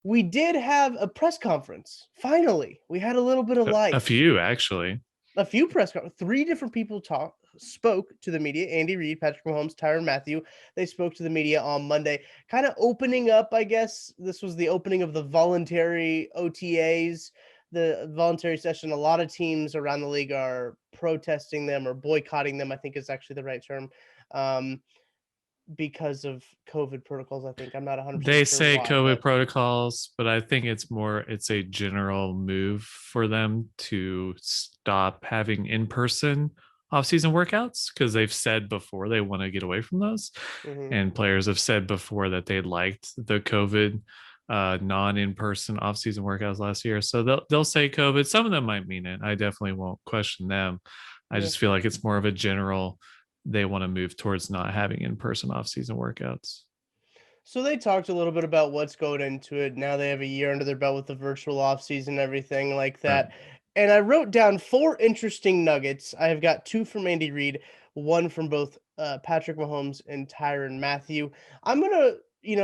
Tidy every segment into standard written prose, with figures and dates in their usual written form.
We did have a press conference. Finally, we had a little bit of A life. few, actually. A few press conferences. Three different people spoke to the media. Andy Reid, Patrick Mahomes, Tyrann Mathieu. They spoke to the media on Monday, kind of opening up. I guess this was the opening of the voluntary OTAs, the voluntary session. A lot of teams around the league are protesting them or boycotting them. I think is actually the right term. Um, because of COVID protocols, I think. I'm not 100% They sure say why, COVID but protocols, but I think it's a general move for them to stop having in-person off-season workouts because they've said before they want to get away from those. mhm. And players have said before that they liked the COVID non-in-person off-season workouts last year. So they'll say COVID. Some of them might mean it. I definitely won't question them. I Yeah. just feel like it's more of a general they want to move towards not having in-person off-season workouts. So they talked a little bit about what's going into it. Now they have a year under their belt with the virtual offseason and everything like Right. that. And I wrote down four interesting nuggets. I have got two from Andy Reid, one from both Patrick Mahomes and Tyrann Mathieu. I'm gonna,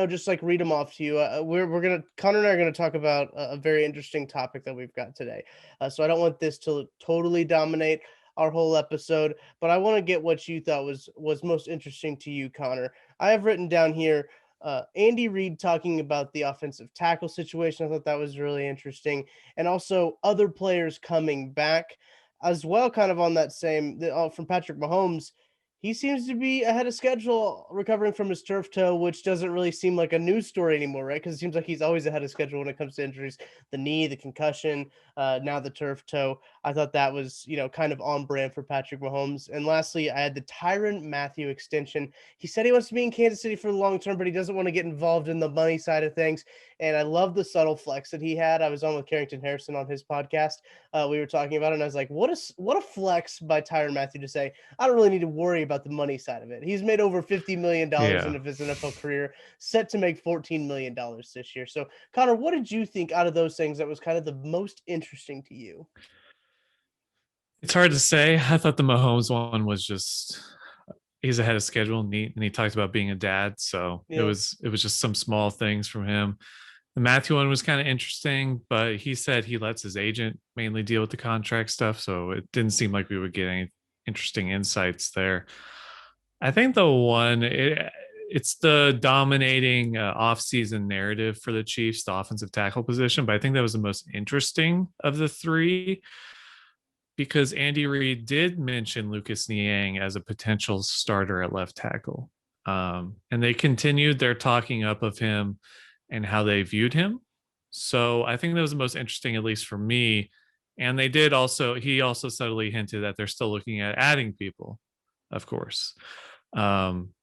just like read them off to you. We're gonna Connor and I are gonna talk about a very interesting topic that we've got today. So I don't want this to totally dominate our whole episode, but I want to get what you thought was most interesting to you, Connor. I have written down here Andy Reid talking about the offensive tackle situation. I thought that was really interesting. And also other players coming back as well, kind of on that same from Patrick Mahomes. He seems to be ahead of schedule recovering from his turf toe, which doesn't really seem like a news story anymore, right? Because it seems like he's always ahead of schedule when it comes to injuries, the knee, the concussion, now the turf toe. I thought that was, kind of on brand for Patrick Mahomes. And lastly, I had the Tyrann Mathieu extension. He said he wants to be in Kansas City for the long term, but he doesn't want to get involved in the money side of things. And I love the subtle flex that he had. I was on with Carrington Harrison on his podcast. We were talking about it, and I was like, what a flex by Tyrann Mathieu to say, I don't really need to worry about the money side of it. He's made over $50 million Yeah. in his NFL career, set to make $14 million this year. So, Connor, what did you think out of those things that was kind of the most interesting to you? It's hard to say. I thought the Mahomes one was just he's ahead of schedule, neat, and he talked about being a dad, so Yeah. it was just some small things from him. The Matthew one was kind of interesting, but he said he lets his agent mainly deal with the contract stuff, so it didn't seem like we would get any interesting insights there. I think it's the dominating off-season narrative for the Chiefs, the offensive tackle position, but I think that was the most interesting of the three because Andy Reid did mention Lucas Niang as a potential starter at left tackle. And they continued their talking up of him and how they viewed him. So I think that was the most interesting, at least for me. And he also subtly hinted that they're still looking at adding people, of course. Um,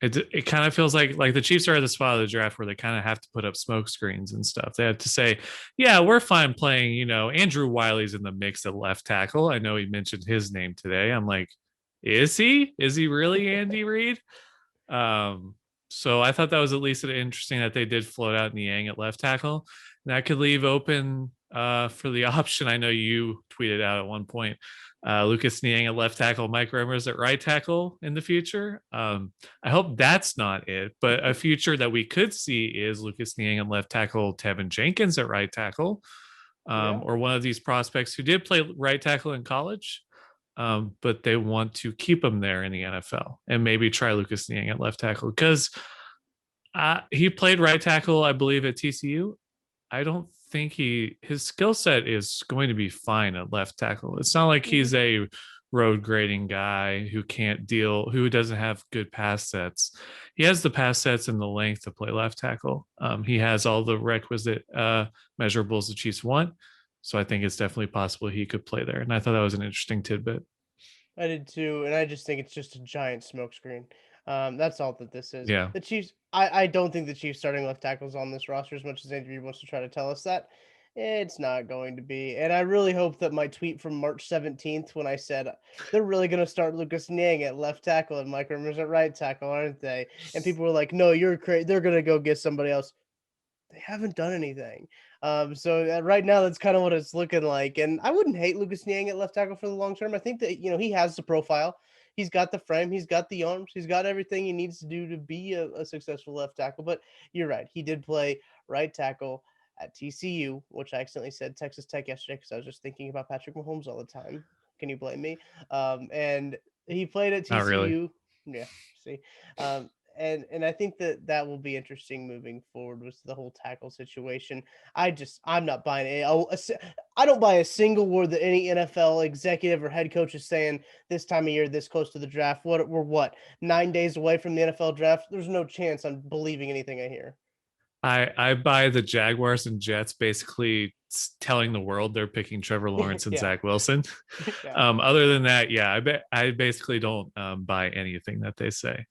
it kind of feels like the Chiefs are at the spot of the draft where they kind of have to put up smoke screens and stuff. They have to say, yeah, we're fine playing, Andrew Wiley's in the mix at left tackle. I know he mentioned his name today. I'm like, is he? Is he really Andy Reid? Um, so I thought that was at least interesting that they did float out Niang at left tackle. And that could leave open for the option. I know you tweeted out at one point Lucas Niang at left tackle, Mike Remmers at right tackle in the future. I hope that's not it, but a future that we could see is Lucas Niang at left tackle, Tevin Jenkins at right tackle, Yeah. or one of these prospects who did play right tackle in college, but they want to keep him there in the NFL and maybe try Lucas Niang at left tackle because he played right tackle, I believe, at TCU. I don't think his skill set is going to be fine at left tackle. It's not like Mhm. he's a road grading guy who doesn't have good pass sets. He has the pass sets and the length to play left tackle. He has all the requisite measurables the Chiefs want. So I think it's definitely possible he could play there. And I thought that was an interesting tidbit. I did too, and I just think it's just a giant smokescreen. That's all that this is. Yeah. The Chiefs. I don't think the Chiefs starting left tackles on this roster as much as Andy Reid wants to try to tell us that. It's not going to be, and I really hope that my tweet from March 17th, when I said they're really going to start Lucas Niang at left tackle and Mike Remmers at right tackle, aren't they? And people were like, "No, you're crazy. They're going to go get somebody else." They haven't done anything. So right now, that's kind of what it's looking like. And I wouldn't hate Lucas Niang at left tackle for the long term. I think that he has the profile, he's got the frame, he's got the arms, he's got everything he needs to do to be a successful left tackle. But you're right, he did play right tackle at TCU, which I accidentally said Texas Tech yesterday because I was just thinking about Patrick Mahomes all the time. Can you blame me? And he played at Not really. TCU. Yeah, see, um, and I think that that will be interesting moving forward with the whole tackle situation. I'm not buying it. I don't buy a single word that any NFL executive or head coach is saying this time of year, this close to the draft. We're 9 days away from the NFL draft. There's no chance I'm believing anything I hear. I buy the Jaguars and Jets basically telling the world they're picking Trevor Lawrence and Yeah, Zach Wilson. yeah. Other than that, yeah, I basically don't buy anything that they say.